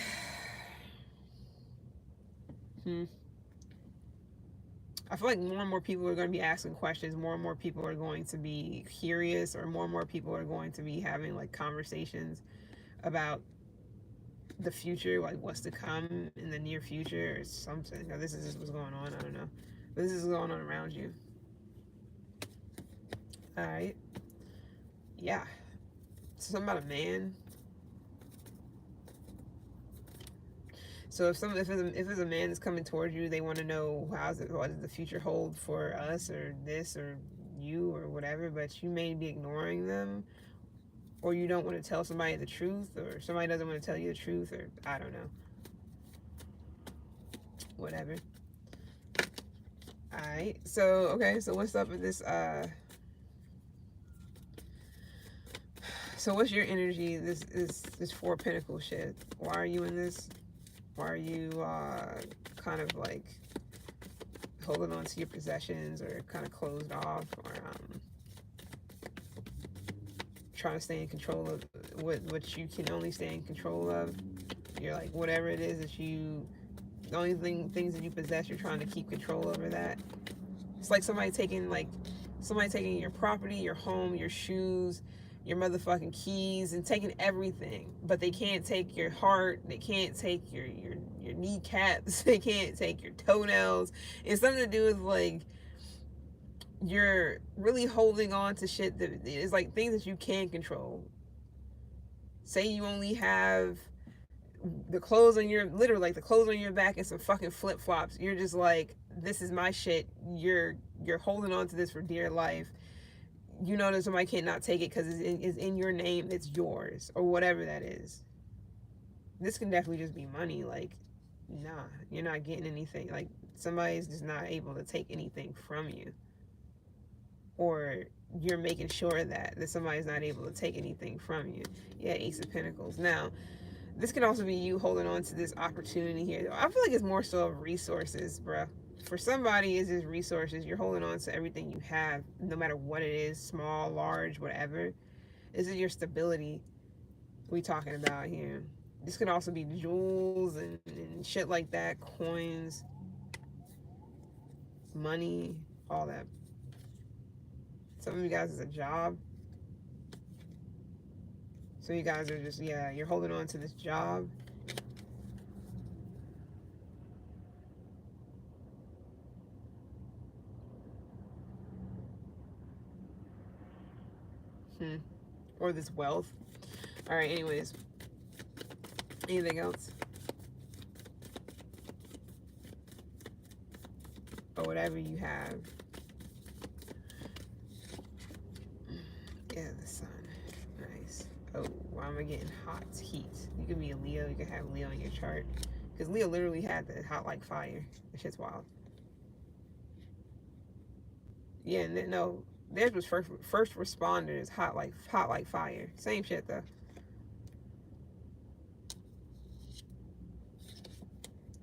I feel like more and more people are going to be asking questions. More and more people are going to be curious, or more people are going to be having like conversations about the future, like what's to come in the near future or something. Now, this is just what's going on. I don't know. But this is going on around you. All right. Yeah. Something about a man. So if it's a man that's coming towards you, they want to know what does the future hold for us, or this, or you, or whatever, but you may be ignoring them, or you don't want to tell somebody the truth, or somebody doesn't want to tell you the truth, or I don't know. Whatever. Alright, so okay, so what's up with this so what's your energy? This Four of Pentacles shit. Why are you in this? Why are you kind of like holding on to your possessions, or kind of closed off, or trying to stay in control of what you can only stay in control of? you're like, whatever it is that you, the only things that you possess, you're trying to keep control over that. It's like somebody taking your property, your home, your shoes, your motherfucking keys, and taking everything. But they can't take your heart. They can't take your kneecaps. They can't take your toenails. It's something to do with like you're really holding on to shit that is like things that you can control. Say you only have the clothes on your, literally like the clothes on your back and some fucking flip-flops. You're just like, this is my shit. You're holding on to this for dear life. You know that somebody can't not take it because it's in your name. It's yours or whatever that is. This can definitely just be money. Like, nah, you're not getting anything. Like, somebody's just not able to take anything from you, or you're making sure that somebody's not able to take anything from you. Yeah, Ace of Pentacles. Now, this can also be you holding on to this opportunity here. I feel like it's more so of resources, bruh. For somebody, it's just resources. You're holding on to everything you have, no matter what it is, small, large, whatever. This is your stability we talking about here. This could also be jewels and shit like that, coins, money, all that. Some of you guys is a job. So you guys are just, yeah, you're holding on to this job. Or this wealth. All right, anyways. Anything else? Or whatever you have. Yeah, the sun. Nice. Oh, why am I getting hot heat? You could be a Leo. You could have Leo in your chart. Because Leo literally had the hot like fire. That shit's wild. Yeah, and no, theirs was first responders, hot like fire. Same shit though.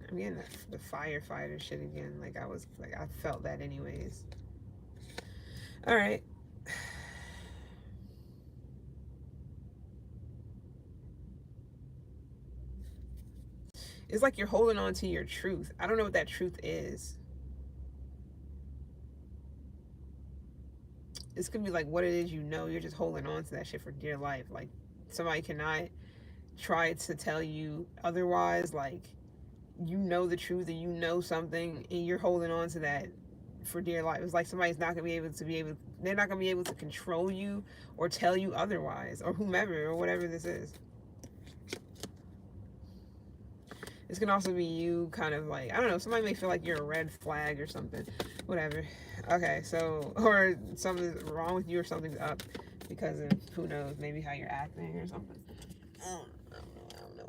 I'm getting the firefighter shit again. Like I felt that anyways. All right. It's like you're holding on to your truth. I don't know what that truth is. This could be like what it is, you know, you're just holding on to that shit for dear life. Like somebody cannot try to tell you otherwise. Like you know the truth and you know something and you're holding on to that for dear life. It's like somebody's not gonna be able they're not gonna be able to control you or tell you otherwise, or whomever or whatever this is. This can also be you kind of like, I don't know, somebody may feel like you're a red flag or something. Whatever. Okay, so, or something's wrong with you or something's up because of, who knows, maybe how you're acting or something. I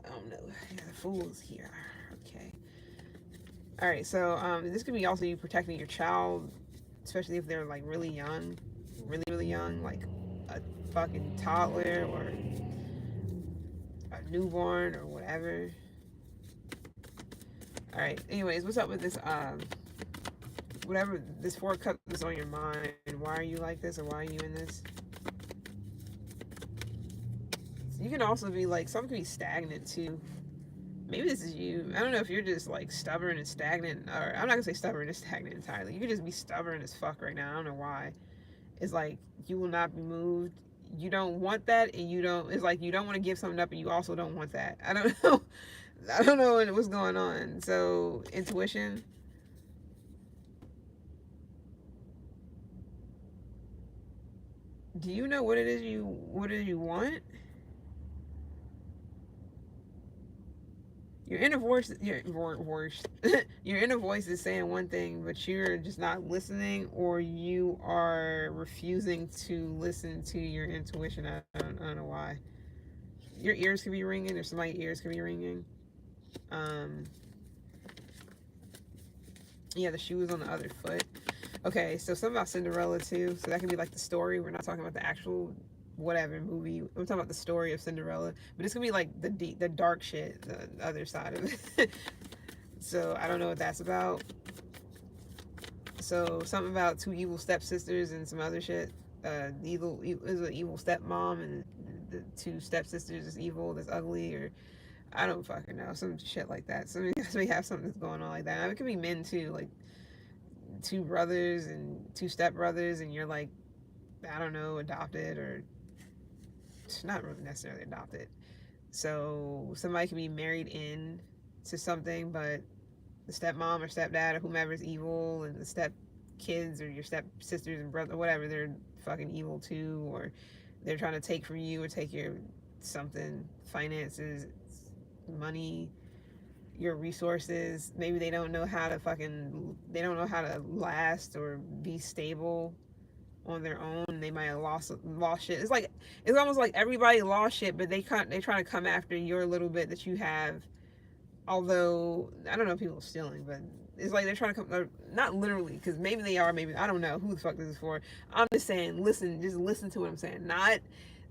don't know. Yeah, the Fool's here. Okay. Alright, so this could be also you protecting your child, especially if they're like really young, really young, like a fucking toddler or a newborn or whatever. All right, anyways, what's up with this whatever this 4 cups is on your mind? Why are you like this, or why are you in this? You can also be like, some can be stagnant too. Maybe this is you. I don't know if you're just like stubborn and stagnant, or I'm not gonna say stubborn and stagnant entirely. You could just be stubborn as fuck right now. I don't know why. It's like you will not be moved. You don't want that, and you don't. It's like you don't want to give something up, and you also don't want that. I don't know. I don't know what's going on. So intuition. Do you know what it is you want? Your inner voice, your inner voice is saying one thing, but you're just not listening, or you are refusing to listen to your intuition. I don't know why. Your ears could be ringing, or somebody's ears could be ringing. Yeah, the shoe is on the other foot. Okay, so something about Cinderella too. So that can be like the story. We're not talking about the actual whatever movie. I'm talking about the story of Cinderella. But it's gonna be like the dark shit, the other side of it. So I don't know what that's about. So something about 2 evil stepsisters and some other shit. Evil is an evil stepmom, and the 2 stepsisters is evil, that's ugly, or I don't fucking know. Some shit like that. Somebody have something that's going on like that. I mean, it could be men too, like two brothers and two stepbrothers, and you're like, I don't know, adopted or not really necessarily adopted. So somebody can be married in to something, but the stepmom or stepdad or whomever is evil, and the step kids or your step sisters and brother, whatever, they're fucking evil too, or they're trying to take from you or take your something, finances, money, your resources. Maybe they don't know how to last or be stable on their own. They might have lost shit. It's almost like everybody lost shit, but they try to come after your little bit that you have. Although I don't know if people are stealing, but it's like they're trying to come, not literally, because maybe they are, maybe I don't know who the fuck this is for. I'm just saying, just listen to what I'm saying. Not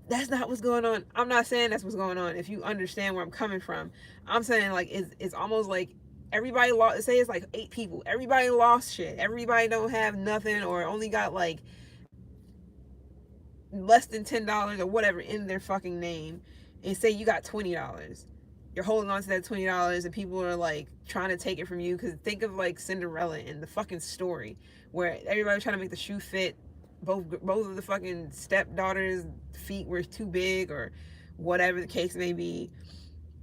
that's not what's going on. I'm not saying that's what's going on. If you understand where I'm coming from, I'm saying like it's almost like everybody lost. Say it's like 8 people. Everybody lost shit. Everybody don't have nothing or only got like less than $10 or whatever in their fucking name, and say you got $20. You're holding on to that $20 and people are like trying to take it from you. Because think of like Cinderella in the fucking story where everybody's trying to make the shoe fit. Both of the fucking stepdaughters' feet were too big or whatever the case may be.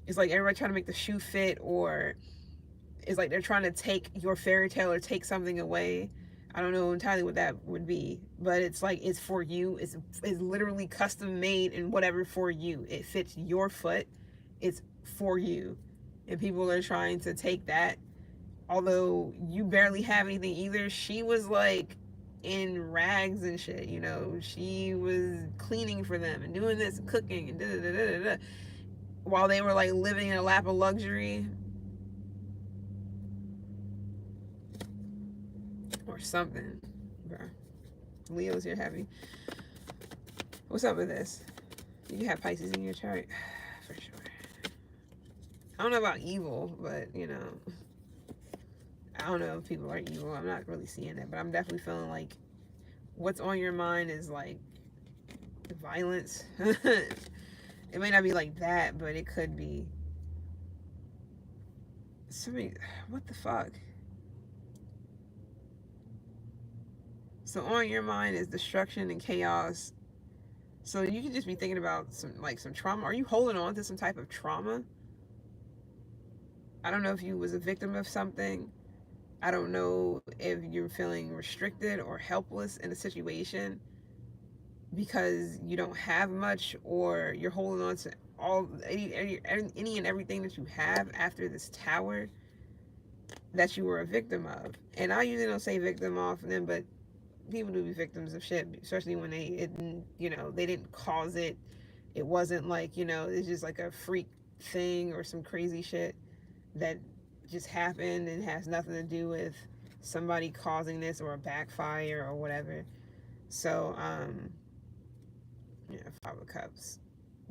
It's like everybody trying to make the shoe fit, or it's like they're trying to take your fairy tale or take something away. I don't know entirely what that would be, but it's like it's for you. It's literally custom made and whatever for you. It fits your foot. It's for you, and people are trying to take that. Although you barely have anything either. She was like in rags and shit. You know, she was cleaning for them and doing this and cooking and da da da da da, while they were like living in a lap of luxury. Or something, bro. Leo's here heavy. What's up with this? You have Pisces in your chart? For sure. I don't know about evil, but you know, I don't know if people are evil. I'm not really seeing it, but I'm definitely feeling like what's on your mind is like violence. It may not be like that, but it could be. Somebody, what the fuck? So on your mind is destruction and chaos. So you can just be thinking about some trauma. Are you holding on to some type of trauma? I don't know if you was a victim of something. I don't know if you're feeling restricted or helpless in a situation because you don't have much, or you're holding on to any and everything that you have after this tower that you were a victim of. And I usually don't say victim often, but people do be victims of shit, especially when they didn't cause it. It wasn't like, it's just like a freak thing or some crazy shit that just happened and has nothing to do with somebody causing this or a backfire or whatever. So, Five of Cups,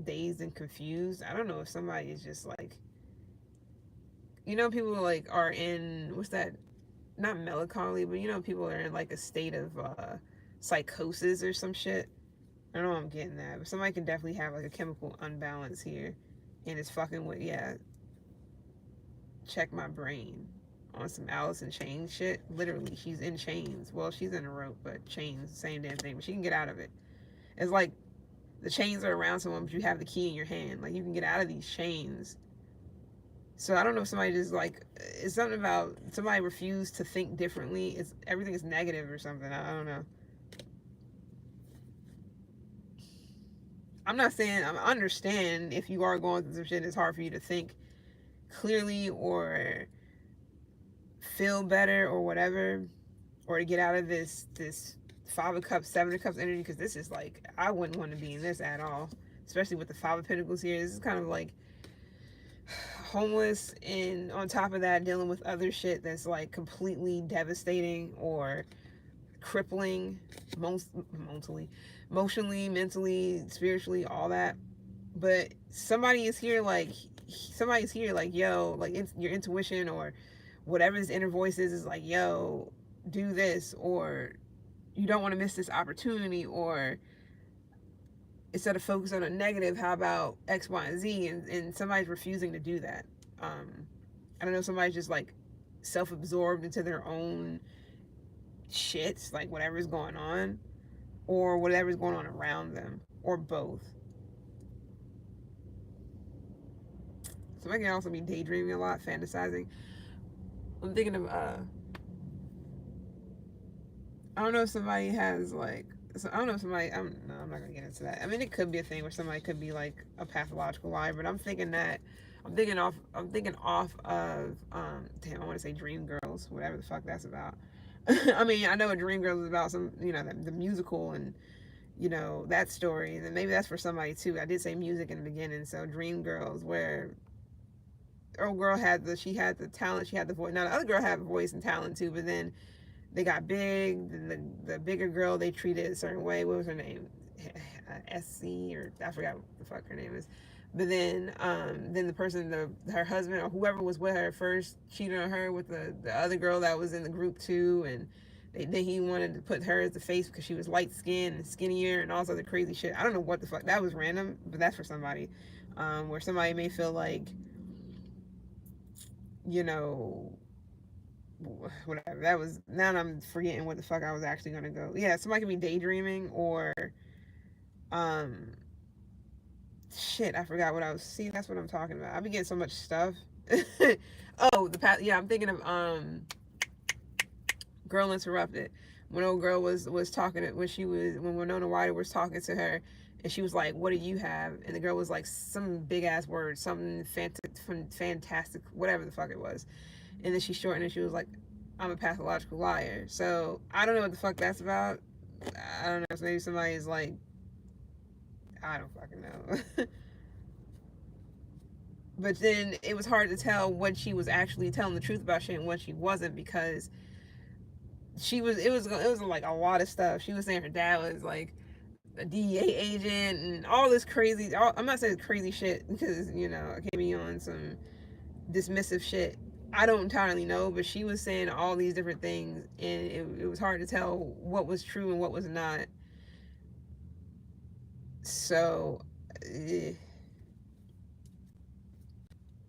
dazed and confused. I don't know if somebody is just like, people like are in, what's that? Not melancholy, but people are in like a state of psychosis or some shit. I don't know if I'm getting that, but somebody can definitely have like a chemical unbalance here, and it's fucking with, check my brain on some Alice in Chains shit. Literally, she's in chains. Well, she's in a rope, but chains, same damn thing. But she can get out of it. It's like the chains are around someone, but you have the key in your hand. Like, you can get out of these chains. So I don't know if somebody just like, it's something about somebody refused to think differently. It's everything is negative or something. I don't know. I'm not saying, I understand if you are going through some shit, it's hard for you to think clearly or feel better or whatever, or to get out of this Five of Cups, Seven of Cups energy, because this is like, I wouldn't want to be in this at all, especially with the Five of Pentacles here. This is kind of like homeless, and on top of that dealing with other shit that's like completely devastating or crippling, emotionally, mentally, spiritually, all that. But somebody's here like, yo, like your intuition or whatever this inner voice is like, yo, do this, or you don't want to miss this opportunity, or instead of focus on a negative, how about X, Y, and Z? And somebody's refusing to do that. I don't know, somebody's just like self-absorbed into their own shit, like whatever's going on, or whatever's going on around them, or both. Somebody can also be daydreaming a lot, fantasizing. I'm thinking of I don't know if somebody has like, so I don't know if somebody, no, I'm not gonna get into that. I mean, it could be a thing where somebody could be like a pathological liar, but I'm thinking off of, damn, I want to say Dream Girls, whatever the fuck that's about. I mean, I know what Dream Girls is about, some, you know, the musical and, you know, that story, and maybe that's for somebody too. I did say music in the beginning, so Dream Girls, where old girl she had the talent, she had the voice. Now the other girl had voice and talent too, but then they got big. The bigger girl, they treated a certain way. What was her name? SC, or I forgot what the fuck her name is. But then the person, her husband or whoever was with her first, cheated on her with the other girl that was in the group too, and then he wanted to put her as the face because she was light skinned and skinnier and all this other crazy shit. I don't know what the fuck. That was random, but that's for somebody. Where somebody may feel like, you know, whatever that was. Now I'm forgetting what the fuck I was actually gonna go. Yeah, somebody could be daydreaming, or um shit, I forgot what I was. See, that's what I'm talking about. I've been getting so much stuff. Oh, the past. Yeah, I'm thinking of Girl Interrupted. When old girl was talking to, when Winona Ryder was talking to her, and she was like, "What do you have?" And the girl was like, some big ass word, something fantastic, whatever the fuck it was. And then she shortened it. She was like, "I'm a pathological liar." So I don't know what the fuck that's about. I don't know. So maybe somebody is like, I don't fucking know. But then it was hard to tell when she was actually telling the truth about shit and when she wasn't, because it was like a lot of stuff. She was saying her dad was like a DEA agent and all this crazy. I'm not saying crazy shit because, you know, I can't be on some dismissive shit. I don't entirely know, but she was saying all these different things, and it was hard to tell what was true and what was not. So it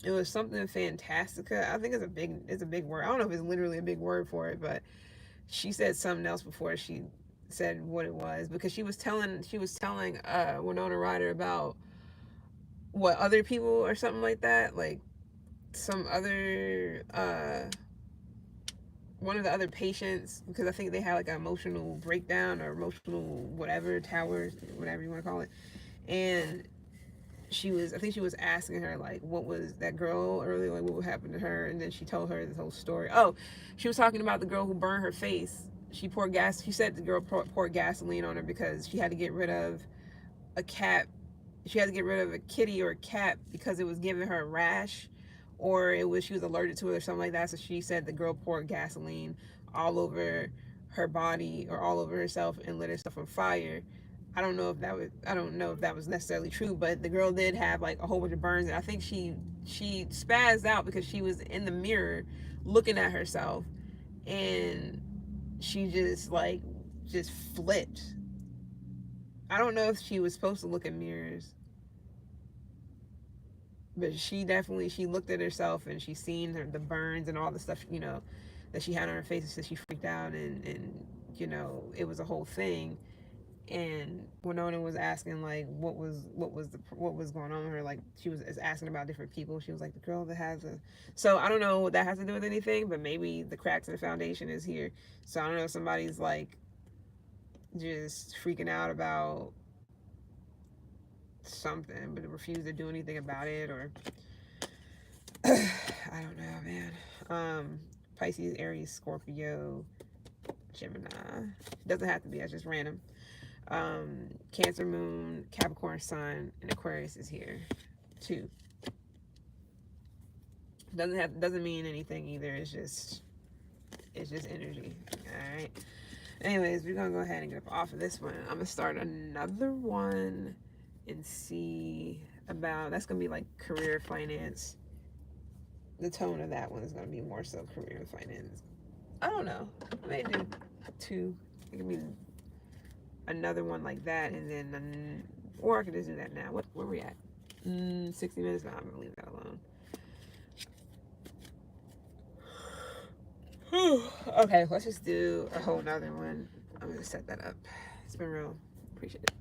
was something fantastica. I think it's a big word. I don't know if it's literally a big word for it, but she said something else before she said what it was, because she was telling Winona Ryder about what other people or something like that, like some other one of the other patients, because I think they had like an emotional breakdown or emotional whatever towers, whatever you want to call it. And I think she was asking her like, what was that girl earlier, like what happened to her, and then she told her this whole story. Oh, she was talking about the girl who burned her face. She said the girl poured gasoline on her because she had to get rid of a cat. She had to get rid of a kitty or a cat because it was giving her a rash, or she was allergic to it or something like that. So she said the girl poured gasoline all over her body or all over herself and lit herself on fire. I don't know if that was necessarily true, but the girl did have like a whole bunch of burns, and I think she spazzed out because she was in the mirror looking at herself, and she just flipped. I don't know if she was supposed to look in mirrors, but she looked at herself and she seen the burns and all the stuff, you know, that she had on her face, and so she freaked out, and you know, it was a whole thing. And Winona was asking like what was going on with her, like she was asking about different people. She was like, the girl that has a, so I don't know what that has to do with anything, but maybe the cracks in the foundation is here. So I don't know if somebody's like just freaking out about something but refuse to do anything about it, or I don't know, man. Pisces, Aries, Scorpio, Gemini. Doesn't have to be, that's just random. Cancer moon, Capricorn sun, and Aquarius is here too. Doesn't mean anything either. It's just energy. All right. Anyways, we're gonna go ahead and get up off of this one. I'm gonna start another one and see about, that's gonna be like career, finance. The tone of that one is gonna be more so career and finance. I don't know. I may do two. It could be another one like that, and then Or I could just do that now. Where we at? 60 minutes. No, I'm gonna leave that alone. Okay, let's just do a whole nother one. I'm gonna set that up. It's been real. Appreciate it.